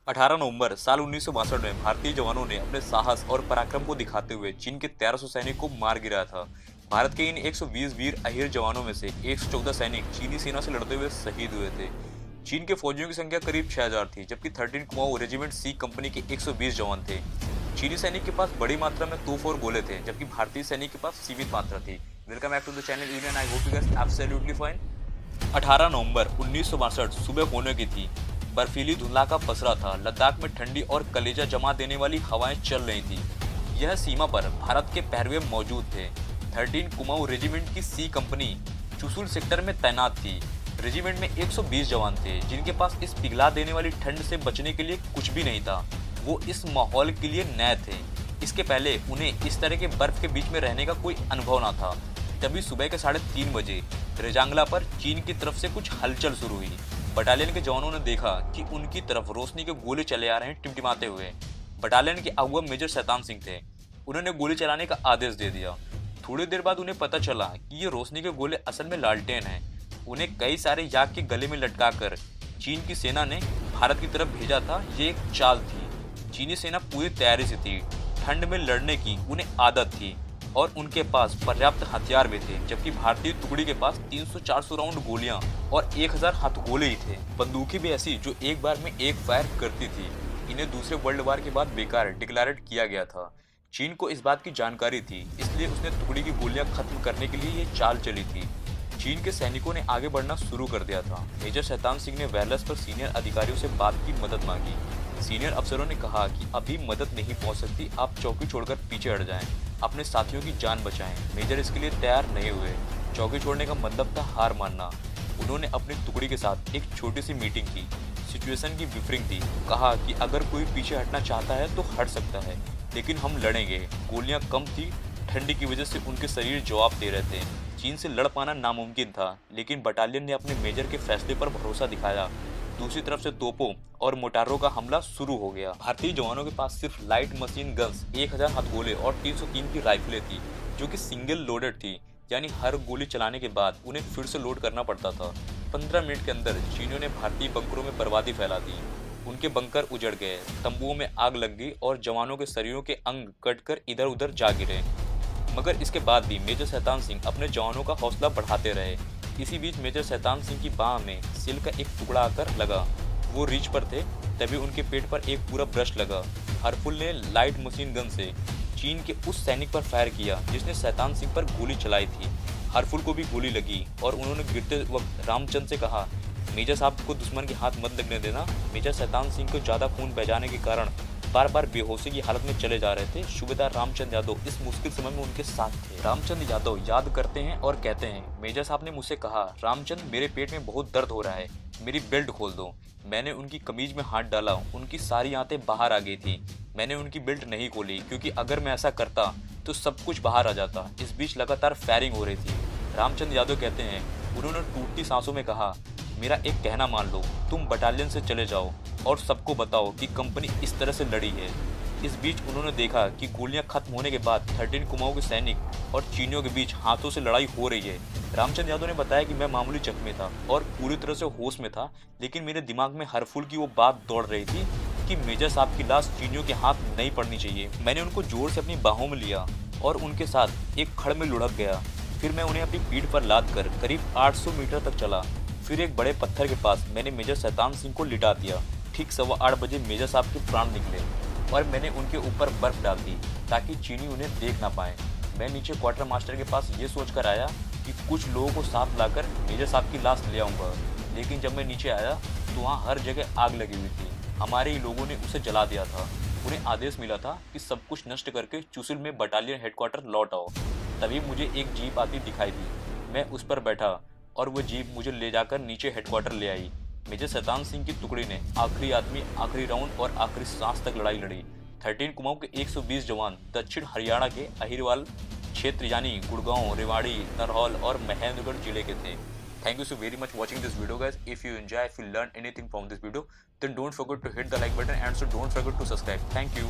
18 नवंबर साल 1962 में भारतीय जवानों ने अपने साहस और पराक्रम को दिखाते हुए चीन के 1300 सैनिक को मार गिराया था। भारत के इन 120 वीर अहिर जवानों में से 114 सैनिक चीनी सेना से लड़ते हुए शहीद हुए थे। चीन के फौजियों की संख्या करीब 6000 थी, जबकि 13 कुमाऊं रेजिमेंट सी कंपनी के 120 जवान थे। चीनी सैनिक के पास बड़ी मात्रा में तोप और गोले थे, जबकि भारतीय सैनिक के पास सीमित मात्रा थी। Welcome back to the channel union, I hope you guys absolutely fine. 18 नवंबर 1962 सुबह होने की थी। बर्फीली धुंधला का पसरा था। लद्दाख में ठंडी और कलेजा जमा देने वाली हवाएं चल रही थी। यह सीमा पर भारत के पहरवे मौजूद थे। 13 कुमाऊं रेजिमेंट की सी कंपनी चुशुल सेक्टर में तैनात थी। रेजिमेंट में 120 जवान थे, जिनके पास इस पिघला देने वाली ठंड से बचने के लिए कुछ भी नहीं था। वो इस माहौल के लिए नए थे। इसके पहले उन्हें इस तरह के बर्फ के बीच में रहने का कोई अनुभव न था। तभी सुबह के 3:30 बजे रेजांगला पर चीन की तरफ से कुछ हलचल शुरू हुई। बटालियन के जवानों ने देखा कि उनकी तरफ रोशनी के गोले चले आ रहे हैं टिमटिमाते हुए। बटालियन के अगुआ मेजर शैतान सिंह थे। उन्होंने गोली चलाने का आदेश दे दिया। थोड़ी देर बाद उन्हें पता चला कि ये रोशनी के गोले असल में लालटेन हैं। उन्हें कई सारे याक के गले में लटकाकर चीन की सेना ने भारत की तरफ भेजा था। ये एक चाल थी। चीनी सेना पूरी तैयारी से थी। ठंड में लड़ने की उन्हें आदत थी और उनके पास पर्याप्त हथियार भी थे, जबकि भारतीय टुकड़ी के पास 300-400 राउंड गोलियां और 1000 हथगोले ही थे। बंदूकें भी ऐसी जो एक बार में एक फायर करती थी। इन्हें दूसरे वर्ल्ड वार के बाद बेकार डिक्लेरेट किया गया था। चीन को इस बात की जानकारी थी, इसलिए उसने टुकड़ी की गोलियां खत्म करने के लिए ये चाल चली थी। चीन के सैनिकों ने आगे बढ़ना शुरू कर दिया था। मेजर शैतान सिंह ने वायरलेस पर सीनियर अधिकारियों से बात की मदद मांगी। सीनियर अफसरों ने कहा कि अभी मदद नहीं पहुंच सकती, आप चौकी छोड़कर पीछे हट जाएं, अपने साथियों की जान बचाएं। मेजर इसके लिए तैयार नहीं हुए। चौकी छोड़ने का मतलब था हार मानना। उन्होंने अपनी टुकड़ी के साथ एक छोटी सी मीटिंग की, सिचुएशन की ब्रीफिंग दी। कहा कि अगर कोई पीछे हटना चाहता है तो हट सकता है, लेकिन हम लड़ेंगे। गोलियां कम थी, ठंडी की वजह से उनके शरीर जवाब दे रहे थे। चीन से लड़ पाना नामुमकिन था, लेकिन बटालियन ने अपने मेजर के फैसले पर भरोसा दिखाया। दूसरी तरफ से तोपों और मोटारों का हमला शुरू हो गया। भारतीय जवानों के पास सिर्फ लाइट मशीन गन्स, 1000 हथगोले और 303 की राइफलें थी, जो कि सिंगल लोडेड थी, यानी हर गोली चलाने के बाद उन्हें फिर से लोड करना पड़ता था। 15 मिनट के अंदर चीनियों ने भारतीय बंकरों में बर्बादी फैला दी। उनके बंकर उजड़ गए, तंबुओं में आग लग गई और जवानों के शरीरों के अंग कटकर इधर उधर जा गिरे। मगर इसके बाद भी मेजर शैतान सिंह अपने जवानों का हौसला बढ़ाते रहे। इसी बीच मेजर शैतान सिंह की बाह में सिल का एक टुकड़ा आकर लगा। वो रीच पर थे, तभी उनके पेट पर एक पूरा ब्रश लगा। हरफुल ने लाइट मशीन गन से चीन के उस सैनिक पर फायर किया जिसने शैतान सिंह पर गोली चलाई थी। हरफुल को भी गोली लगी और उन्होंने गिरते वक्त रामचंद से कहा, मेजर साहब को दुश्मन के हाथ मत लगने देना। मेजर शैतान सिंह को ज़्यादा खून बह जाने के कारण बार बार बेहोशी की हालत में चले जा रहे थे। सूबेदार रामचंद यादव इस मुश्किल समय में उनके साथ थे। रामचंद यादव याद करते हैं और कहते हैं, मेजर साहब ने मुझसे कहा, रामचंद मेरे पेट में बहुत दर्द हो रहा है, मेरी बेल्ट खोल दो। मैंने उनकी कमीज में हाथ डाला, उनकी सारी आंतें बाहर आ गई थी। मैंने उनकी बेल्ट नहीं खोली, क्योंकि अगर मैं ऐसा करता तो सब कुछ बाहर आ जाता। इस बीच लगातार फायरिंग हो रही थी। रामचंद यादव कहते हैं, उन्होंने टूटती सांसों में कहा, मेरा एक कहना मान लो, तुम बटालियन से चले जाओ और सबको बताओ कि कंपनी इस तरह से लड़ी है। इस बीच उन्होंने देखा कि गोलियां खत्म होने के बाद 13 कुमाऊं के सैनिक और चीनियों के बीच हाथों से लड़ाई हो रही है। रामचंद यादव ने बताया कि मैं मामूली जख्मी था और पूरी तरह से होश में था, लेकिन मेरे दिमाग में हरफुल की वो बात दौड़ रही थी कि मेजर साहब की लाश चीनियों के हाथ नहीं पड़नी चाहिए। मैंने उनको जोर से अपनी बाहों में लिया और उनके साथ एक खड़ में लुढ़क गया। फिर मैं उन्हें अपनी पीठ पर लाद कर करीब 800 मीटर तक चला। फिर एक बड़े पत्थर के पास मैंने मेजर शैतान सिंह को लिटा दिया। ठीक 8:15 बजे मेजर साहब के प्राण निकले और मैंने उनके ऊपर बर्फ डाल दी ताकि चीनी उन्हें देख ना पाए। मैं नीचे क्वार्टर मास्टर के पास ये सोचकर आया कि कुछ लोगों को साथ लाकर मेजर साहब की लाश ले आऊँगा, लेकिन जब मैं नीचे आया तो वहाँ हर जगह आग लगी हुई थी। हमारे ही लोगों ने उसे जला दिया था। उन्हें आदेश मिला था कि सब कुछ नष्ट करके चुशुल में बटालियन हेडक्वार्टर लौट आओ। तभी मुझे एक जीप आती दिखाई दी। मैं उस पर बैठा और वो जीप मुझे ले जाकर नीचे हेडक्वार्टर ले आई। मेजर शैतान सिंह की टुकड़ी ने आखिरी आदमी, आखिरी राउंड और आखिरी सांस तक लड़ाई लड़ी। 13 कुमाऊं के 120 जवान दक्षिण हरियाणा के अहिरवाल क्षेत्र यानी गुड़गांव, रेवाड़ी, नरहौल और महेंद्रगढ़ जिले के थे। Thank you so very much watching this video guys. If you enjoy, if you learn anything from this video, then don't forget to hit the like button and so don't forget to subscribe. Thank you.